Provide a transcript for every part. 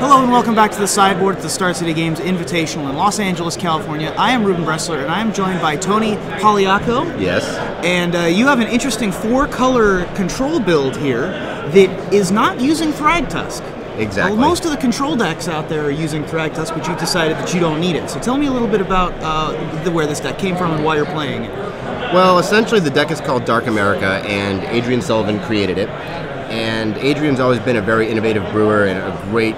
Hello and welcome back to the Sideboard at the Star City Games Invitational in Los Angeles, California. I am Ruben Bressler and I am joined by Tony Pagliocco. Yes. And you have an interesting 4-color control build here that is not using Thragtusk. Exactly. Well, most of the control decks out there are using Thragtusk, but you decided that you don't need it. So tell me a little bit about where this deck came from and why you're playing it. Well, essentially the deck is called Dark America, and Adrian Sullivan created it. And Adrian's always been a very innovative brewer and a great,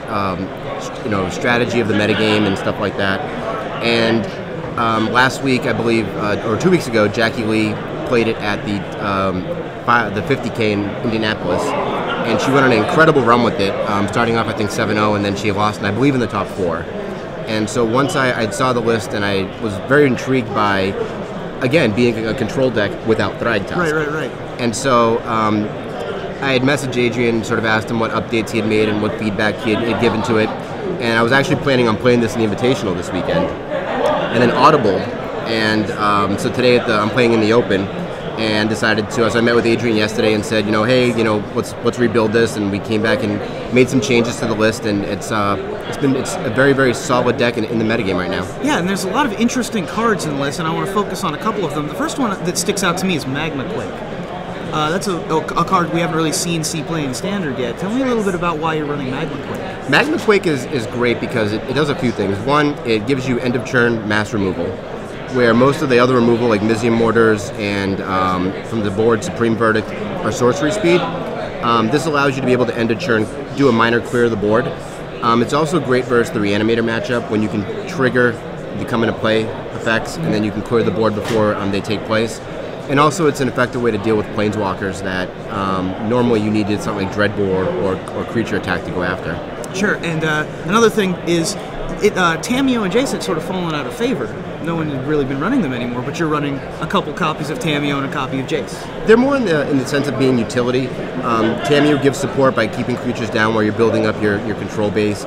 strategy of the metagame and stuff like that. And last week, I believe, or 2 weeks ago, Jackie Lee played it at the 50K in Indianapolis, and she went on an incredible run with it, starting off I think 7-0, and then she lost, and I believe in the top 4. And so once I saw the list, and I was very intrigued by, again, being a control deck without Thragtusk. Right. And so I had messaged Adrian, sort of asked him what updates he had made and what feedback he had given to it. And I was actually planning on playing this in the Invitational this weekend. And then Audible. And so today I'm playing in the Open and decided to, so I met with Adrian yesterday and said, hey, let's rebuild this. And we came back and made some changes to the list. And it's a very, very solid deck in the metagame right now. Yeah, and there's a lot of interesting cards in the list, and I want to focus on a couple of them. The first one that sticks out to me is Magma. That's a card we haven't really seen play in Standard yet. Tell me a little bit about why you're running Magma. Magma is great because it does a few things. One, it gives you end-of-turn mass removal, where most of the other removal, like Mizium Mortars and from the board, Supreme Verdict, are sorcery speed. This allows you to be able to end-of-turn, do a minor clear of the board. It's also great versus the Reanimator matchup, when you can trigger the come-into-play effects, and then you can clear the board before they take place. And also, it's an effective way to deal with planeswalkers that normally you needed something like Dreadbore or creature attack to go after. Sure, and another thing is, Tamiyo and Jace had sort of fallen out of favor. No one had really been running them anymore, but you're running a couple copies of Tamiyo and a copy of Jace. They're more in the sense of being utility. Tamiyo gives support by keeping creatures down while you're building up your control base.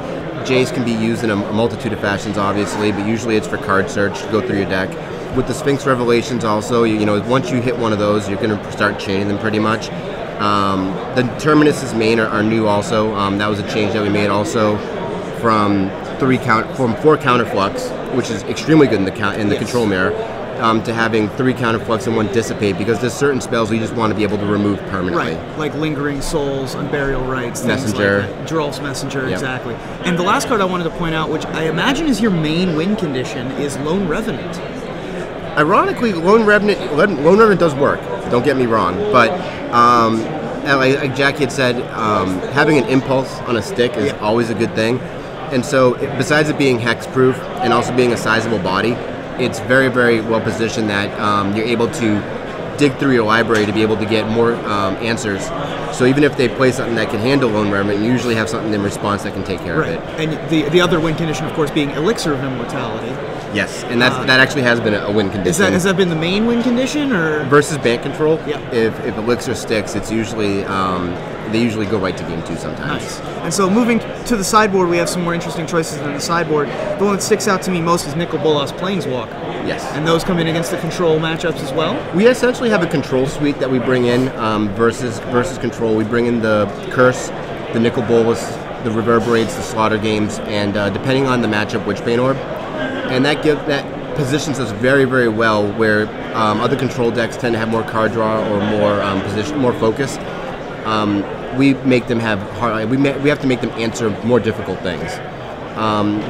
Jace can be used in a multitude of fashions, obviously, but usually it's for card search to go through your deck. With the Sphinx Revelations also, once you hit one of those, you're going to start chaining them pretty much. The Terminus's main are new also. That was a change that we made also from 4 counterflux, which is extremely good in the control mirror, to having 3 counterflux and 1 dissipate, because there's certain spells we just want to be able to remove permanently. Right, like Lingering Souls, Unburial Rites, Messenger. Things like that. Geralf's Messenger, exactly. And the last card I wanted to point out, which I imagine is your main win condition, is Lone Revenant. Ironically, Lone Revenant does work, don't get me wrong, but like Jackie had said, having an impulse on a stick is always a good thing. And so, besides it being hexproof and also being a sizable body, it's very, very well positioned that you're able to dig through your library to be able to get more answers. So even if they play something that can handle Lone Revenant, you usually have something in response that can take care of it. And the other win condition, of course, being Elixir of Immortality. Yes, and that actually has been a win condition. Has that been the main win condition, or versus Bant Control? Yeah. If Elixir sticks, it's usually they usually go right to game 2 sometimes. Nice. And so moving to the sideboard, we have some more interesting choices than the sideboard. The one that sticks out to me most is Nicol Bolas Planeswalker. Yes. And those come in against the control matchups as well? We essentially have a control suite that we bring in versus control. We bring in the Curse, the Nicol Bolas, the Reverberates, the Slaughter Games, and depending on the matchup, Witchbane Orb. And that positions us very, very well where other control decks tend to have more card draw or more focus. We make them have we have to make them answer more difficult things.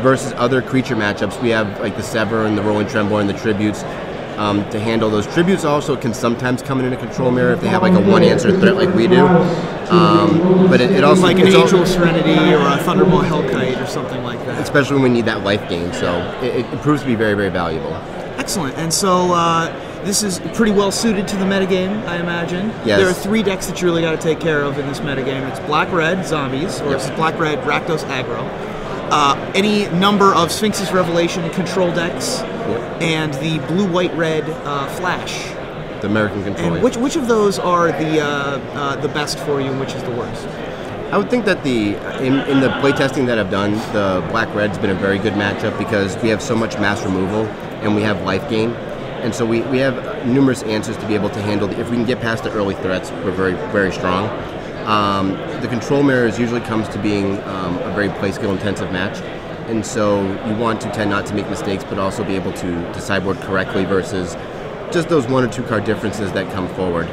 Versus other creature matchups, we have like the Sever and the Rolling Tremble and the Tributes to handle those. Tributes also can sometimes come in a control mirror if they have like a 1-answer threat like we do. But it also like an Angel of Serenity or a Thunderbolt Hellkite or something like that. Especially when we need that life gain, so it proves to be very, very valuable. Excellent. And so this is pretty well suited to the metagame, I imagine. Yes. There are 3 decks that you really got to take care of in this metagame. It's Black-Red Zombies, or it's Black-Red Rakdos Aggro. Any number of Sphinx's Revelation control decks, and the Blue-White-Red Flash. The American control. And which of those are the best for you, and which is the worst? I would think that in the playtesting that I've done, the Black-Red's been a very good matchup because we have so much mass removal and we have life gain. And so we have numerous answers to be able to handle. If we can get past the early threats, we're very, very strong. The control mirrors usually comes to being a very play skill intensive match, and so you want to tend not to make mistakes, but also be able to sideboard correctly versus just those 1 or 2 card differences that come forward.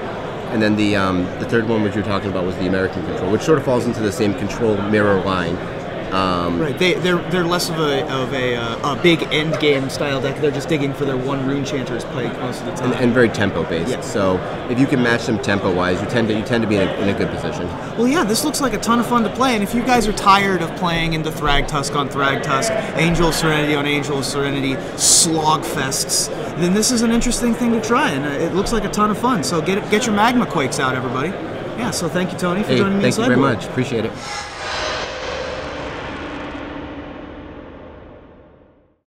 And then the third one, which you're talking about, was the American control, which sort of falls into the same control mirror line. Right, they're less of a big end game style deck. They're just digging for their 1 Rune Chanter's Pike most of the time, and very tempo based. Yeah. So if you can match them tempo wise, you tend to be in a good position. Well, yeah, this looks like a ton of fun to play. And if you guys are tired of playing into Thragtusk on Thragtusk, Angel of Serenity on Angel of Serenity, slog fests, then this is an interesting thing to try, and it looks like a ton of fun. So get your Magma Quakes out, everybody. Yeah. So thank you, Tony, for joining me. Thank you very much. Appreciate it.